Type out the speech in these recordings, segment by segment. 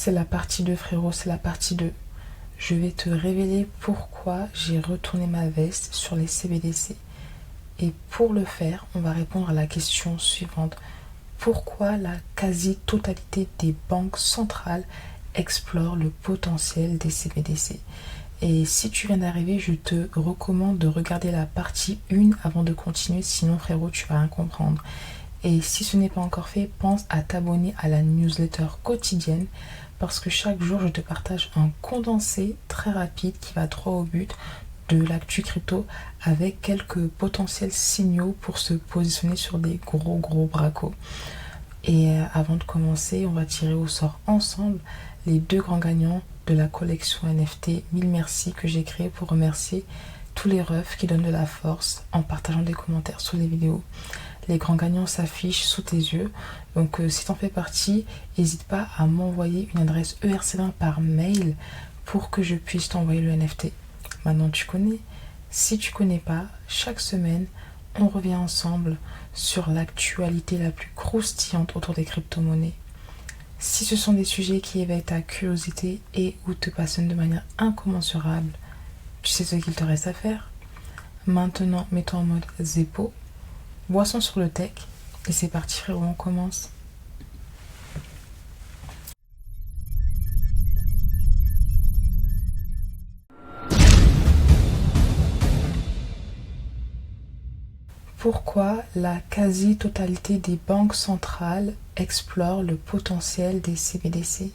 C'est la partie 2, frérot, c'est la partie 2. Je vais te révéler pourquoi j'ai retourné ma veste sur les CBDC. Et pour le faire, on va répondre à la question suivante. Pourquoi la quasi-totalité des banques centrales explorent le potentiel des CBDC? Et si tu viens d'arriver, je te recommande de regarder la partie 1 avant de continuer, sinon frérot, tu vas rien comprendre. Et si ce n'est pas encore fait, pense à t'abonner à la newsletter quotidienne parce que chaque jour, je te partage un condensé très rapide qui va droit au but de l'actu crypto avec quelques potentiels signaux pour se positionner sur des gros bracos. Et avant de commencer, on va tirer au sort ensemble les 2 grands gagnants de la collection NFT 1000 merci que j'ai créée pour remercier tous les refs qui donnent de la force en partageant des commentaires sous les vidéos. Les grands gagnants s'affichent sous tes yeux. Donc si tu en fais partie, n'hésite pas à m'envoyer une adresse ERC20 par mail pour que je puisse t'envoyer le NFT. Maintenant tu connais. Si tu connais pas, chaque semaine, on revient ensemble sur l'actualité la plus croustillante autour des crypto-monnaies. Si ce sont des sujets qui éveillent ta curiosité et ou te passionnent de manière incommensurable, tu sais ce qu'il te reste à faire. Maintenant, mets-toi en mode zépo. Boisson sur le tech, et c'est parti frérot, on commence. Pourquoi la quasi-totalité des banques centrales explorent le potentiel des CBDC?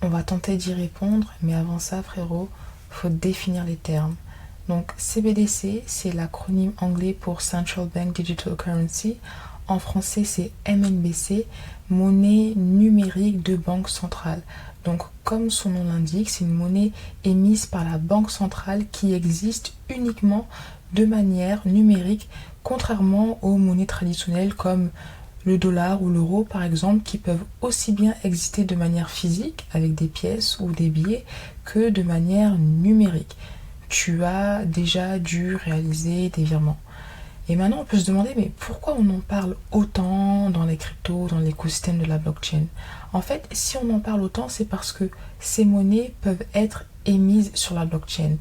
On va tenter d'y répondre, mais avant ça frérot, faut définir les termes. Donc CBDC, c'est l'acronyme anglais pour Central Bank Digital Currency. En français, c'est MNBC, monnaie numérique de banque centrale. Donc comme son nom l'indique, c'est une monnaie émise par la banque centrale qui existe uniquement de manière numérique, contrairement aux monnaies traditionnelles comme le dollar ou l'euro par exemple, qui peuvent aussi bien exister de manière physique avec des pièces ou des billets que de manière numérique. Tu as déjà dû réaliser des virements. Et maintenant, on peut se demander, mais pourquoi on en parle autant dans les cryptos, dans l'écosystème de la blockchain? En fait, si on en parle autant, c'est parce que ces monnaies peuvent être émises sur la blockchain.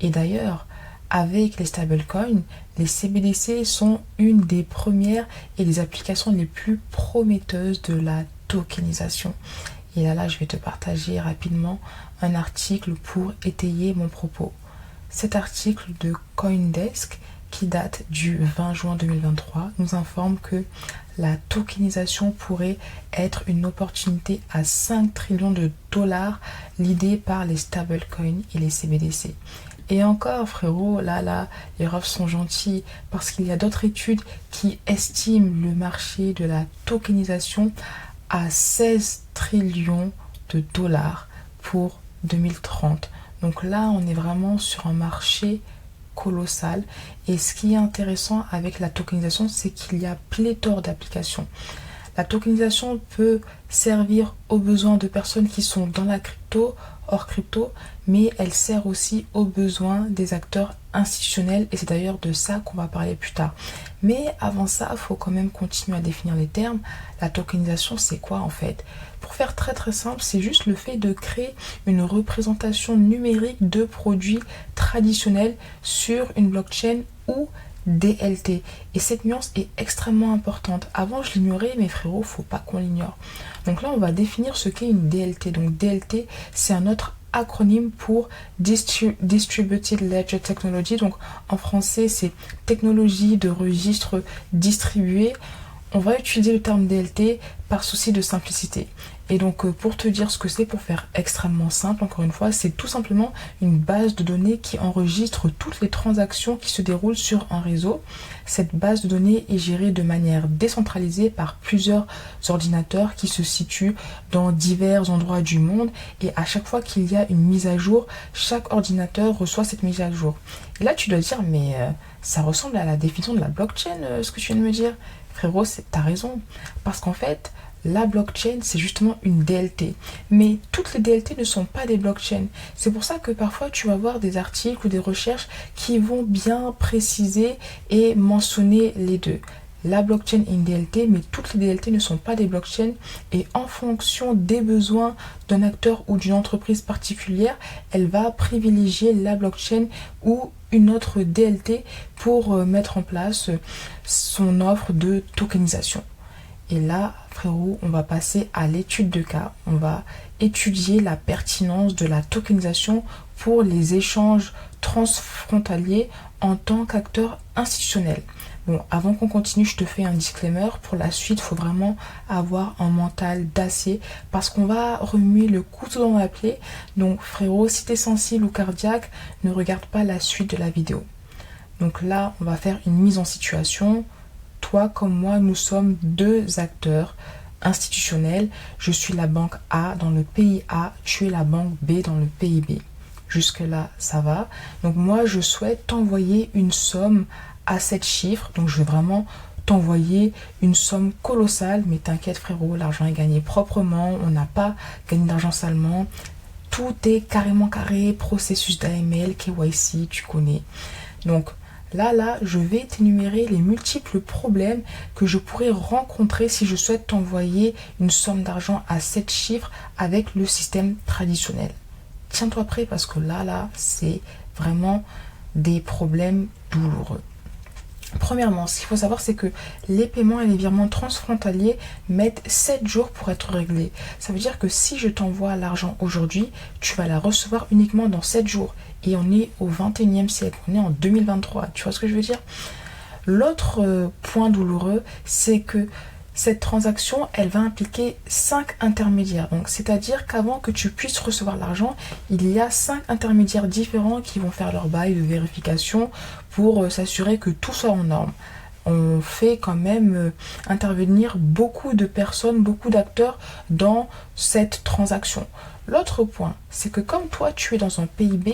Et d'ailleurs, avec les stablecoins, les CBDC sont une des premières et des applications les plus prometteuses de la tokenisation. Et là, je vais te partager rapidement un article pour étayer mon propos. Cet article de CoinDesk, qui date du 20 juin 2023, nous informe que la tokenisation pourrait être une opportunité à 5 trillions de dollars l'idée par les stablecoins et les CBDC. Et encore, frérot, là, les refs sont gentils parce qu'il y a d'autres études qui estiment le marché de la tokenisation à 16 trillions de dollars pour 2030. Donc là, on est vraiment sur un marché colossal. Et ce qui est intéressant avec la tokenisation, c'est qu'il y a pléthore d'applications. La tokenisation peut servir aux besoins de personnes qui sont dans la crypto, hors crypto, mais elle sert aussi aux besoins des acteurs institutionnels et c'est d'ailleurs de ça qu'on va parler plus tard. Mais avant ça, il faut quand même continuer à définir les termes. La tokenisation, c'est quoi en fait? Pour faire très simple, c'est juste le fait de créer une représentation numérique de produits traditionnels sur une blockchain ou DLT. Et cette nuance est extrêmement importante. Avant, je l'ignorais, mais frérot, faut pas qu'on l'ignore. Donc là, on va définir ce qu'est une DLT. Donc DLT, c'est un autre acronyme pour Distributed Ledger Technology. Donc en français, c'est technologie de registre distribué. On va utiliser le terme DLT par souci de simplicité. Et donc pour te dire ce que c'est, pour faire extrêmement simple, encore une fois, c'est tout simplement une base de données qui enregistre toutes les transactions qui se déroulent sur un réseau. Cette base de données est gérée de manière décentralisée par plusieurs ordinateurs qui se situent dans divers endroits du monde. Et à chaque fois qu'il y a une mise à jour, chaque ordinateur reçoit cette mise à jour. Et là, tu dois dire, mais ça ressemble à la définition de la blockchain, ce que tu viens de me dire. Frérot, t'as raison. Parce qu'en fait, la blockchain, c'est justement une DLT. Mais toutes les DLT ne sont pas des blockchains. C'est pour ça que parfois, tu vas voir des articles ou des recherches qui vont bien préciser et mentionner les deux. la blockchain est une DLT, mais toutes les DLT ne sont pas des blockchains. Et en fonction des besoins d'un acteur ou d'une entreprise particulière, elle va privilégier la blockchain ou une autre DLT pour mettre en place son offre de tokenisation. Et là, frérot, on va passer à l'étude de cas. On va étudier la pertinence de la tokenisation pour les échanges transfrontaliers en tant qu'acteur institutionnel. Bon, avant qu'on continue, je te fais un disclaimer. Pour la suite, il faut vraiment avoir un mental d'acier parce qu'on va remuer le couteau dans la plaie. Donc, frérot, si tu es sensible ou cardiaque, ne regarde pas la suite de la vidéo. Donc là, on va faire une mise en situation. Toi comme moi, nous sommes deux acteurs institutionnels. Je suis la banque A dans le pays A, tu es la banque B dans le pays B. Jusque-là, ça va. Donc moi, je souhaite t'envoyer une somme à 7 chiffres. Donc je vais vraiment t'envoyer une somme colossale. Mais t'inquiète frérot, l'argent est gagné proprement. On n'a pas gagné d'argent salement. Tout est carrément carré. Processus d'AML, KYC, tu connais. Donc là, je vais t'énumérer les multiples problèmes que je pourrais rencontrer si je souhaite t'envoyer une somme d'argent à 7 chiffres avec le système traditionnel. Tiens-toi prêt parce que là, c'est vraiment des problèmes douloureux. Premièrement, ce qu'il faut savoir, c'est que les paiements et les virements transfrontaliers mettent 7 jours pour être réglés. Ça veut dire que si je t'envoie l'argent aujourd'hui, tu vas la recevoir uniquement dans 7 jours. Et on est au 21e siècle, on est en 2023. Tu vois ce que je veux dire? L'autre point douloureux, c'est que cette transaction, elle va impliquer 5 intermédiaires. Donc, c'est-à-dire qu'avant que tu puisses recevoir l'argent, il y a 5 intermédiaires différents qui vont faire leur bail de vérification pour s'assurer que tout soit en norme. On fait quand même intervenir beaucoup de personnes, beaucoup d'acteurs dans cette transaction. L'autre point, c'est que comme toi, tu es dans un pays B,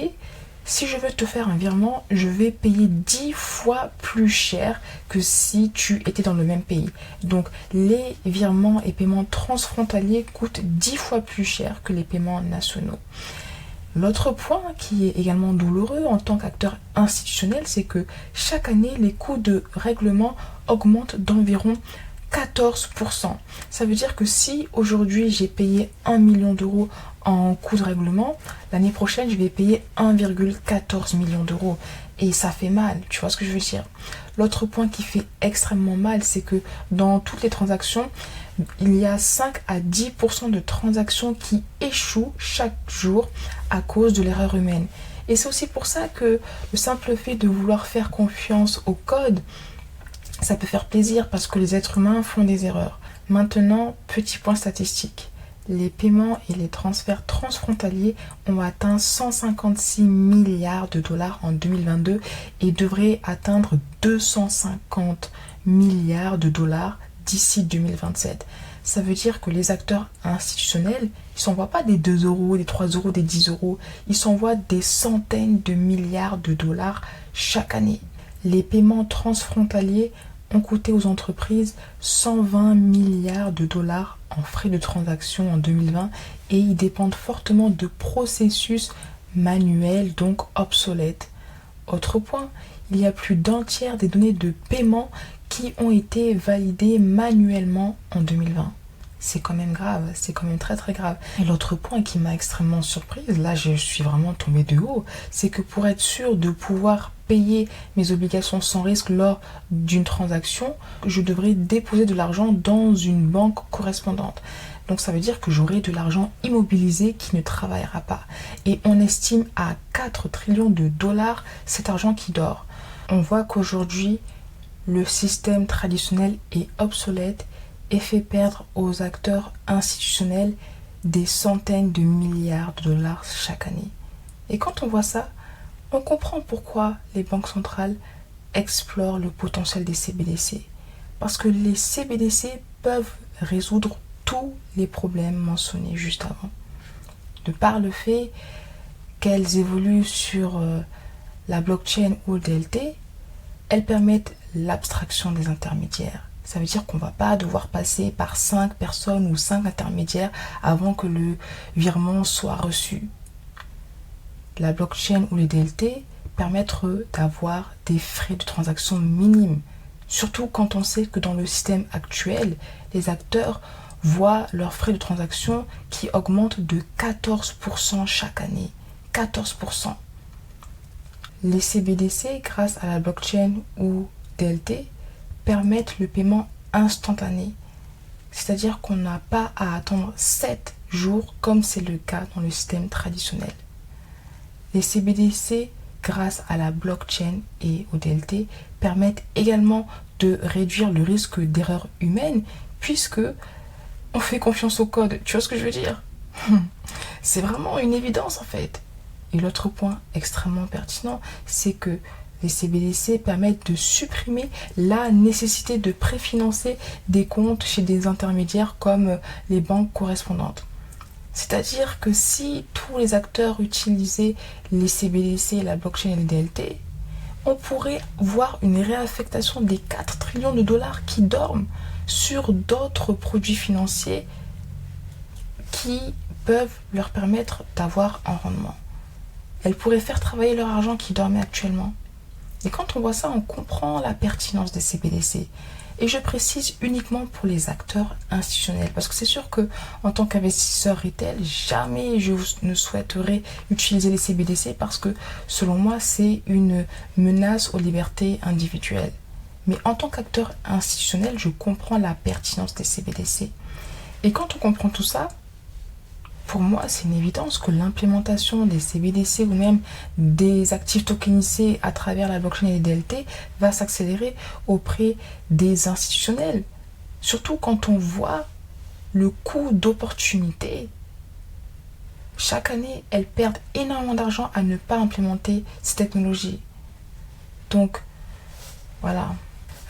si je veux te faire un virement, je vais payer 10 fois plus cher que si tu étais dans le même pays. Donc, les virements et paiements transfrontaliers coûtent 10 fois plus cher que les paiements nationaux. L'autre point qui est également douloureux en tant qu'acteur institutionnel, c'est que chaque année, les coûts de règlement augmentent d'environ 14%. Ça veut dire que si aujourd'hui j'ai payé 1 million d'euros en coût de règlement, l'année prochaine je vais payer 1,14 million d'euros. Et ça fait mal, tu vois ce que je veux dire. L'autre point qui fait extrêmement mal, c'est que dans toutes les transactions, il y a 5 à 10% de transactions qui échouent chaque jour à cause de l'erreur humaine. Et c'est aussi pour ça que le simple fait de vouloir faire confiance au code, ça peut faire plaisir parce que les êtres humains font des erreurs. Maintenant, petit point statistique. Les paiements et les transferts transfrontaliers ont atteint 156 milliards de dollars en 2022 et devraient atteindre 250 milliards de dollars d'ici 2027. Ça veut dire que les acteurs institutionnels, ils s'envoient pas des 2 euros, des 3 euros, des 10 euros. Ils s'envoient des centaines de milliards de dollars chaque année. Les paiements transfrontaliers ont coûté aux entreprises 120 milliards de dollars en frais de transaction en 2020 et ils dépendent fortement de processus manuels, donc obsolètes. Autre point, il y a plus d'un tiers des données de paiement qui ont été validées manuellement en 2020. C'est quand même grave, c'est quand même très très grave. Et l'autre point qui m'a extrêmement surprise, là je suis vraiment tombée de haut, c'est que pour être sûr de pouvoir payer mes obligations sans risque lors d'une transaction, je devrais déposer de l'argent dans une banque correspondante. Donc ça veut dire que j'aurai de l'argent immobilisé qui ne travaillera pas. Et on estime à 4 trillions de dollars cet argent qui dort. On voit qu'aujourd'hui, le système traditionnel est obsolète et fait perdre aux acteurs institutionnels des centaines de milliards de dollars chaque année. Et quand on voit ça, on comprend pourquoi les banques centrales explorent le potentiel des CBDC. Parce que les CBDC peuvent résoudre tous les problèmes mentionnés juste avant. De par le fait qu'elles évoluent sur la blockchain ou le DLT, elles permettent l'abstraction des intermédiaires. Ça veut dire qu'on ne va pas devoir passer par 5 personnes ou 5 intermédiaires avant que le virement soit reçu. La blockchain ou les DLT permettent d'avoir des frais de transaction minimes. Surtout quand on sait que dans le système actuel, les acteurs voient leurs frais de transaction qui augmentent de 14% chaque année. 14%. Les CBDC, grâce à la blockchain ou DLT, permettent le paiement instantané. C'est-à-dire qu'on n'a pas à attendre 7 jours comme c'est le cas dans le système traditionnel. Les CBDC, grâce à la blockchain et au DLT, permettent également de réduire le risque d'erreur humaine puisque on fait confiance au code. Tu vois ce que je veux dire? C'est vraiment une évidence en fait. Et l'autre point extrêmement pertinent, c'est que les CBDC permettent de supprimer la nécessité de préfinancer des comptes chez des intermédiaires comme les banques correspondantes. C'est-à-dire que si tous les acteurs utilisaient les CBDC, la blockchain et les DLT, on pourrait voir une réaffectation des 4 trillions de dollars qui dorment sur d'autres produits financiers qui peuvent leur permettre d'avoir un rendement. Elles pourraient faire travailler leur argent qui dormait actuellement. Et quand on voit ça, on comprend la pertinence des CBDC. Et je précise uniquement pour les acteurs institutionnels. Parce que c'est sûr que en tant qu'investisseur retail, jamais je ne souhaiterais utiliser les CBDC parce que selon moi, c'est une menace aux libertés individuelles. Mais en tant qu'acteur institutionnel, je comprends la pertinence des CBDC. Et quand on comprend tout ça, pour moi, c'est une évidence que l'implémentation des CBDC ou même des actifs tokenisés à travers la blockchain et les DLT va s'accélérer auprès des institutionnels. Surtout quand on voit le coût d'opportunité. Chaque année, elles perdent énormément d'argent à ne pas implémenter ces technologies. Donc, voilà.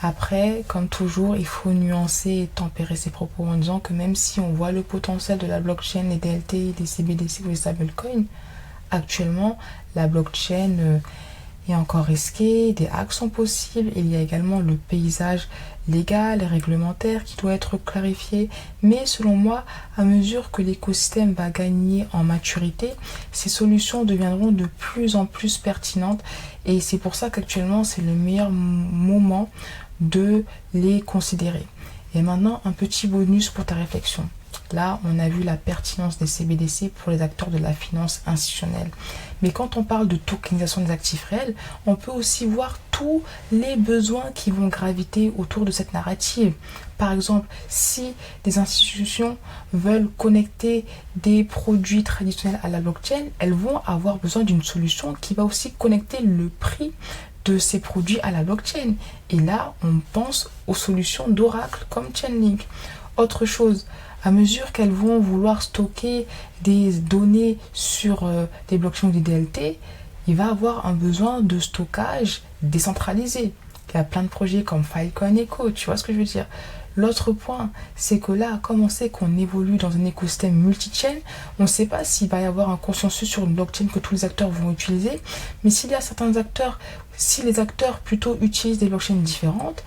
Après, comme toujours, il faut nuancer et tempérer ses propos en disant que même si on voit le potentiel de la blockchain, des DLT, des CBDC ou des stablecoins, actuellement, la blockchain est encore risquée, des hacks sont possibles, il y a également le paysage légal et réglementaire qui doit être clarifié, mais selon moi, à mesure que l'écosystème va gagner en maturité, ces solutions deviendront de plus en plus pertinentes et c'est pour ça qu'actuellement, c'est le meilleur moment de les considérer. Et maintenant, un petit bonus pour ta réflexion. Là, on a vu la pertinence des CBDC pour les acteurs de la finance institutionnelle. Mais quand on parle de tokenisation des actifs réels, on peut aussi voir tous les besoins qui vont graviter autour de cette narrative. Par exemple, si des institutions veulent connecter des produits traditionnels à la blockchain, elles vont avoir besoin d'une solution qui va aussi connecter le prix de ces produits à la blockchain. Et là, on pense aux solutions d'Oracle comme Chainlink. Autre chose, à mesure qu'elles vont vouloir stocker des données sur des blockchains ou des DLT, il va avoir un besoin de stockage décentralisé. Il y a plein de projets comme Filecoin Echo, tu vois ce que je veux dire. L'autre point, c'est que là, comme on sait qu'on évolue dans un écosystème multi-chain, on ne sait pas s'il va y avoir un consensus sur une blockchain que tous les acteurs vont utiliser, mais s'il y a certains acteurs, si les acteurs plutôt utilisent des blockchains différentes,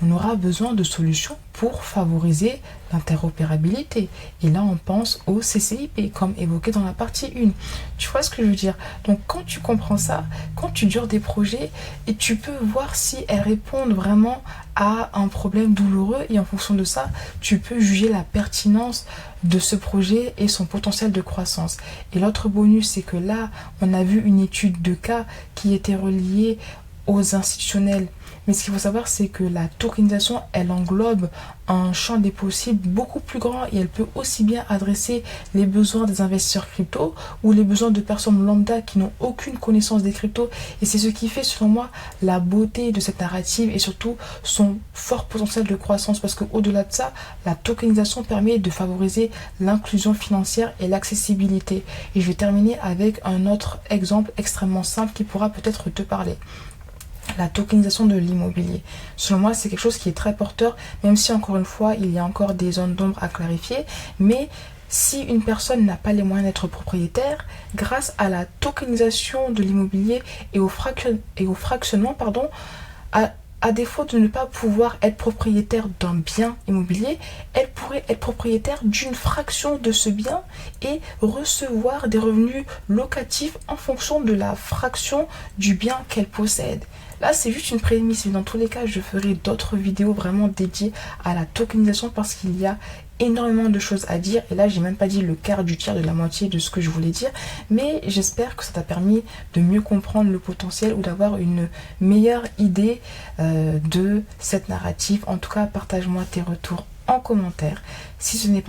on aura besoin de solutions pour favoriser l'interopérabilité. Et là, on pense au CCIP, comme évoqué dans la partie 1. Tu vois ce que je veux dire? Donc, quand tu comprends ça, quand tu dures des projets, et tu peux voir si elles répondent vraiment à un problème douloureux, et en fonction de ça, tu peux juger la pertinence de ce projet et son potentiel de croissance. Et l'autre bonus, c'est que là, on a vu une étude de cas qui était reliée aux institutionnels. Mais ce qu'il faut savoir, c'est que la tokenisation, elle englobe un champ des possibles beaucoup plus grand et elle peut aussi bien adresser les besoins des investisseurs crypto ou les besoins de personnes lambda qui n'ont aucune connaissance des cryptos. Et c'est ce qui fait, selon moi, la beauté de cette narrative et surtout son fort potentiel de croissance parce qu'au-delà de ça, la tokenisation permet de favoriser l'inclusion financière et l'accessibilité. Et je vais terminer avec un autre exemple extrêmement simple qui pourra peut-être te parler. La tokenisation de l'immobilier. Selon moi, c'est quelque chose qui est très porteur, même si encore une fois, il y a encore des zones d'ombre à clarifier. Mais si une personne n'a pas les moyens d'être propriétaire, grâce à la tokenisation de l'immobilier et au fractionnement, à défaut de ne pas pouvoir être propriétaire d'un bien immobilier, elle pourrait être propriétaire d'une fraction de ce bien et recevoir des revenus locatifs en fonction de la fraction du bien qu'elle possède. Là, c'est juste une prémisse, mais dans tous les cas, je ferai d'autres vidéos vraiment dédiées à la tokenisation parce qu'il y a énormément de choses à dire. Et là, j'ai même pas dit le quart du tiers de la moitié de ce que je voulais dire. Mais j'espère que ça t'a permis de mieux comprendre le potentiel ou d'avoir une meilleure idée de cette narrative. En tout cas, partage-moi tes retours en commentaire. Si ce n'est pas